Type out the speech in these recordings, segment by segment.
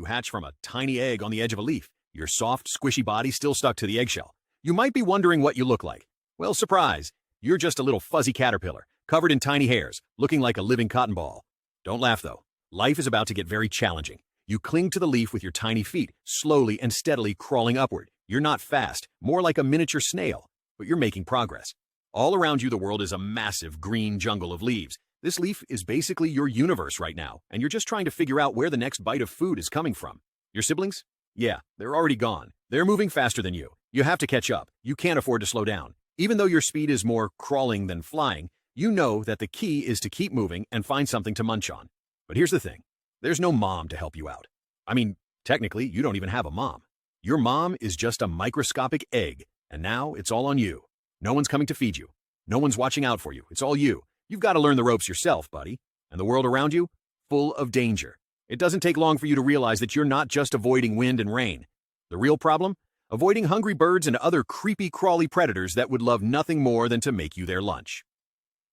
You hatch from a tiny egg on the edge of a leaf, your soft, squishy body still stuck to the eggshell. You might be wondering what you look like. Well, surprise! You're just a little fuzzy caterpillar, covered in tiny hairs, looking like a living cotton ball. Don't laugh, though. Life is about to get very challenging. You cling to the leaf with your tiny feet, slowly and steadily crawling upward. You're not fast, more like a miniature snail, but you're making progress. All around you, the world is a massive green jungle of leaves. This leaf is basically your universe right now, and you're just trying to figure out where the next bite of food is coming from. Your siblings? Yeah, they're already gone. They're moving faster than you. You have to catch up. You can't afford to slow down. Even though your speed is more crawling than flying, you know that the key is to keep moving and find something to munch on. But here's the thing. There's no mom to help you out. I mean, technically, you don't even have a mom. Your mom is just a microscopic egg, and now it's all on you. No one's coming to feed you. No one's watching out for you. It's all you. You've got to learn the ropes yourself, buddy. And the world around you? Full of danger. It doesn't take long for you to realize that you're not just avoiding wind and rain. The real problem? Avoiding hungry birds and other creepy, crawly predators that would love nothing more than to make you their lunch.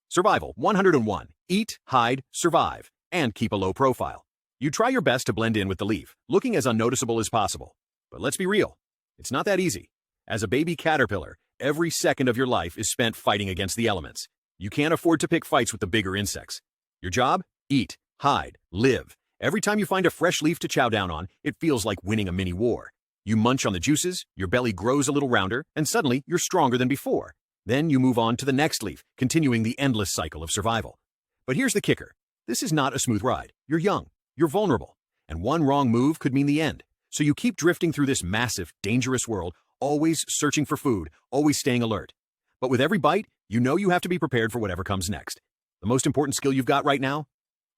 Survival 101. Eat, hide, survive, and keep a low profile. You try your best to blend in with the leaf, looking as unnoticeable as possible. But let's be real. It's not that easy. As a baby caterpillar, every second of your life is spent fighting against the elements. You can't afford to pick fights with the bigger insects. Your job? Eat, hide, live. Every time you find a fresh leaf to chow down on, it feels like winning a mini war. You munch on the juices, your belly grows a little rounder, and suddenly you're stronger than before. Then you move on to the next leaf, continuing the endless cycle of survival. But here's the kicker. This is not a smooth ride. You're young, you're vulnerable, and one wrong move could mean the end. So you keep drifting through this massive, dangerous world, always searching for food, always staying alert. But with every bite, you know you have to be prepared for whatever comes next. The most important skill you've got right now?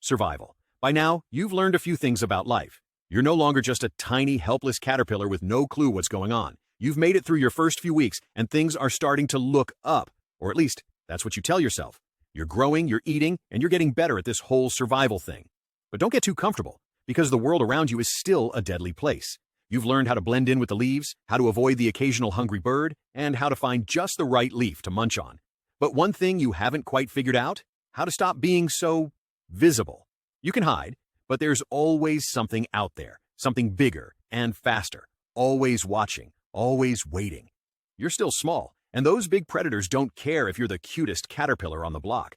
Survival. By now, you've learned a few things about life. You're no longer just a tiny, helpless caterpillar with no clue what's going on. You've made it through your first few weeks, and things are starting to look up. Or at least, that's what you tell yourself. You're growing, you're eating, and you're getting better at this whole survival thing. But don't get too comfortable, because the world around you is still a deadly place. You've learned how to blend in with the leaves, how to avoid the occasional hungry bird, and how to find just the right leaf to munch on. But one thing you haven't quite figured out? How to stop being so visible. You can hide, but there's always something out there, something bigger and faster, always watching, always waiting. You're still small, and those big predators don't care if you're the cutest caterpillar on the block.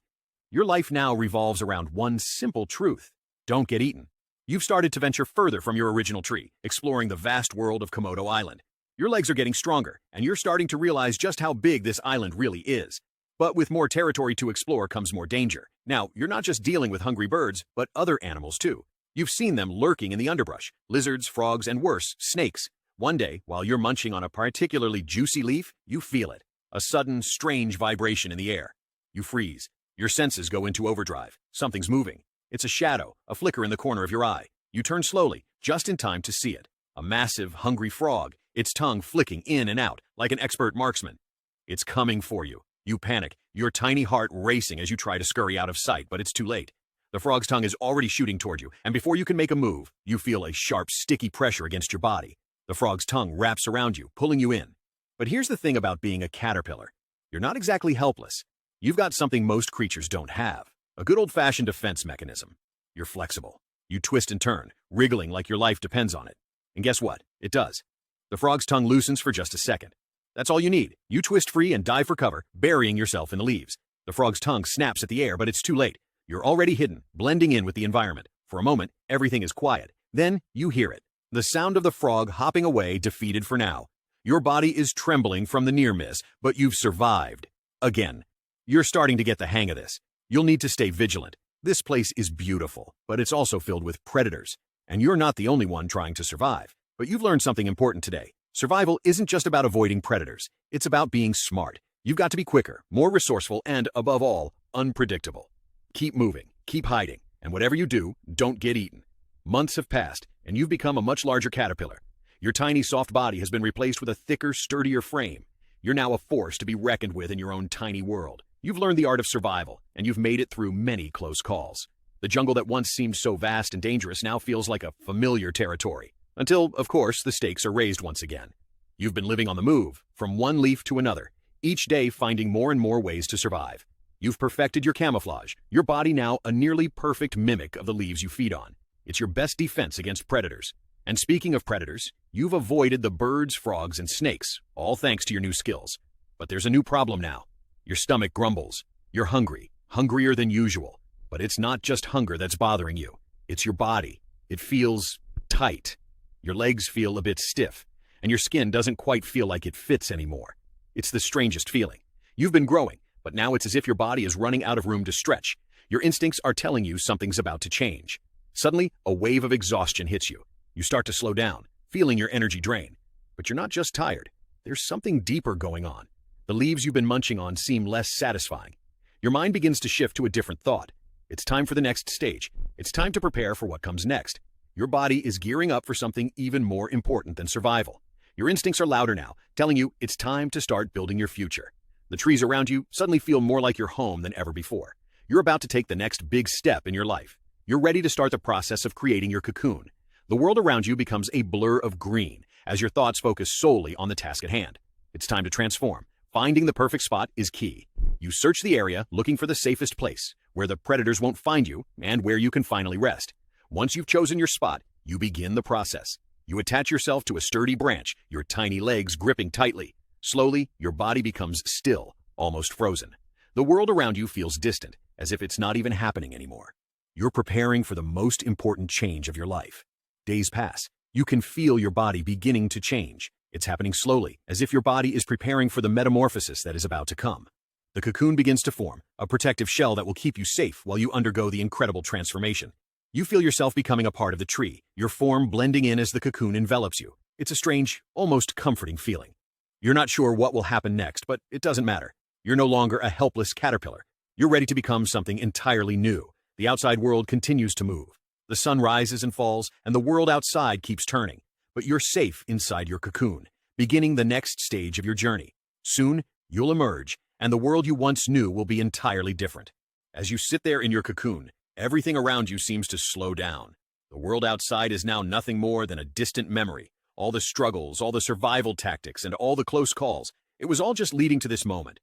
Your life now revolves around one simple truth. Don't get eaten. You've started to venture further from your original tree, exploring the vast world of Komodo Island. Your legs are getting stronger, and you're starting to realize just how big this island really is. But with more territory to explore comes more danger. Now, you're not just dealing with hungry birds, but other animals too. You've seen them lurking in the underbrush, lizards, frogs, and worse, snakes. One day, while you're munching on a particularly juicy leaf, you feel it. A sudden, strange vibration in the air. You freeze. Your senses go into overdrive. Something's moving. It's a shadow, a flicker in the corner of your eye. You turn slowly, just in time to see it. A massive, hungry frog, its tongue flicking in and out, like an expert marksman. It's coming for you. You panic, your tiny heart racing as you try to scurry out of sight, but it's too late. The frog's tongue is already shooting toward you, and before you can make a move, you feel a sharp, sticky pressure against your body. The frog's tongue wraps around you, pulling you in. But here's the thing about being a caterpillar. You're not exactly helpless. You've got something most creatures don't have. A good old-fashioned defense mechanism. You're flexible. You twist and turn, wriggling like your life depends on it. And guess what? It does. The frog's tongue loosens for just a second. That's all you need. You twist free and dive for cover, burying yourself in the leaves. The frog's tongue snaps at the air, but it's too late. You're already hidden, blending in with the environment. For a moment, everything is quiet. Then you hear it. The sound of the frog hopping away, defeated for now. Your body is trembling from the near miss, but you've survived. Again. You're starting to get the hang of this. You'll need to stay vigilant. This place is beautiful, but it's also filled with predators. And you're not the only one trying to survive. But you've learned something important today. Survival isn't just about avoiding predators. It's about being smart. You've got to be quicker, more resourceful, and, above all, unpredictable. Keep moving, keep hiding, and whatever you do, don't get eaten. Months have passed, and you've become a much larger caterpillar. Your tiny, soft body has been replaced with a thicker, sturdier frame. You're now a force to be reckoned with in your own tiny world. You've learned the art of survival, and you've made it through many close calls. The jungle that once seemed so vast and dangerous now feels like a familiar territory. Until, of course, the stakes are raised once again. You've been living on the move, from one leaf to another, each day finding more and more ways to survive. You've perfected your camouflage, your body now a nearly perfect mimic of the leaves you feed on. It's your best defense against predators. And speaking of predators, you've avoided the birds, frogs, and snakes, all thanks to your new skills. But there's a new problem now. Your stomach grumbles. You're hungry, hungrier than usual. But it's not just hunger that's bothering you. It's your body. It feels tight. Your legs feel a bit stiff, and your skin doesn't quite feel like it fits anymore. It's the strangest feeling. You've been growing, but now it's as if your body is running out of room to stretch. Your instincts are telling you something's about to change. Suddenly, a wave of exhaustion hits you. You start to slow down, feeling your energy drain. But you're not just tired. There's something deeper going on. The leaves you've been munching on seem less satisfying. Your mind begins to shift to a different thought. It's time for the next stage. It's time to prepare for what comes next. Your body is gearing up for something even more important than survival. Your instincts are louder now, telling you it's time to start building your future. The trees around you suddenly feel more like your home than ever before. You're about to take the next big step in your life. You're ready to start the process of creating your cocoon. The world around you becomes a blur of green as your thoughts focus solely on the task at hand. It's time to transform. Finding the perfect spot is key. You search the area looking for the safest place, where the predators won't find you and where you can finally rest. Once you've chosen your spot, you begin the process. You attach yourself to a sturdy branch, your tiny legs gripping tightly. Slowly, your body becomes still, almost frozen. The world around you feels distant, as if it's not even happening anymore. You're preparing for the most important change of your life. Days pass. You can feel your body beginning to change. It's happening slowly, as if your body is preparing for the metamorphosis that is about to come. The cocoon begins to form, a protective shell that will keep you safe while you undergo the incredible transformation. You feel yourself becoming a part of the tree, your form blending in as the cocoon envelops you. It's a strange, almost comforting feeling. You're not sure what will happen next, but it doesn't matter. You're no longer a helpless caterpillar. You're ready to become something entirely new. The outside world continues to move. The sun rises and falls, and the world outside keeps turning. But you're safe inside your cocoon, beginning the next stage of your journey. Soon, you'll emerge, and the world you once knew will be entirely different. As you sit there in your cocoon, everything around you seems to slow down. The world outside is now nothing more than a distant memory. All the struggles, all the survival tactics, and all the close calls, it was all just leading to this moment.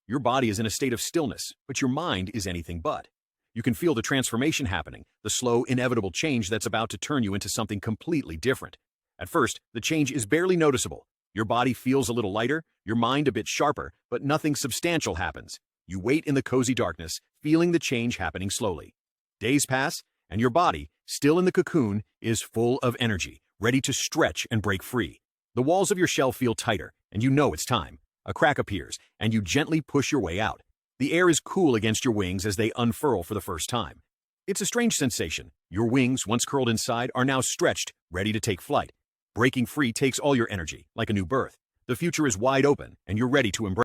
Your body is in a state of stillness, but your mind is anything but. You can feel the transformation happening, the slow, inevitable change that's about to turn you into something completely different. At first, the change is barely noticeable. Your body feels a little lighter, your mind a bit sharper, but nothing substantial happens. You wait in the cozy darkness, feeling the change happening slowly. Days pass, and your body, still in the cocoon, is full of energy, ready to stretch and break free. The walls of your shell feel tighter, and you know it's time. A crack appears, and you gently push your way out. The air is cool against your wings as they unfurl for the first time. It's a strange sensation. Your wings, once curled inside, are now stretched, ready to take flight. Breaking free takes all your energy, like a new birth. The future is wide open, and you're ready to embrace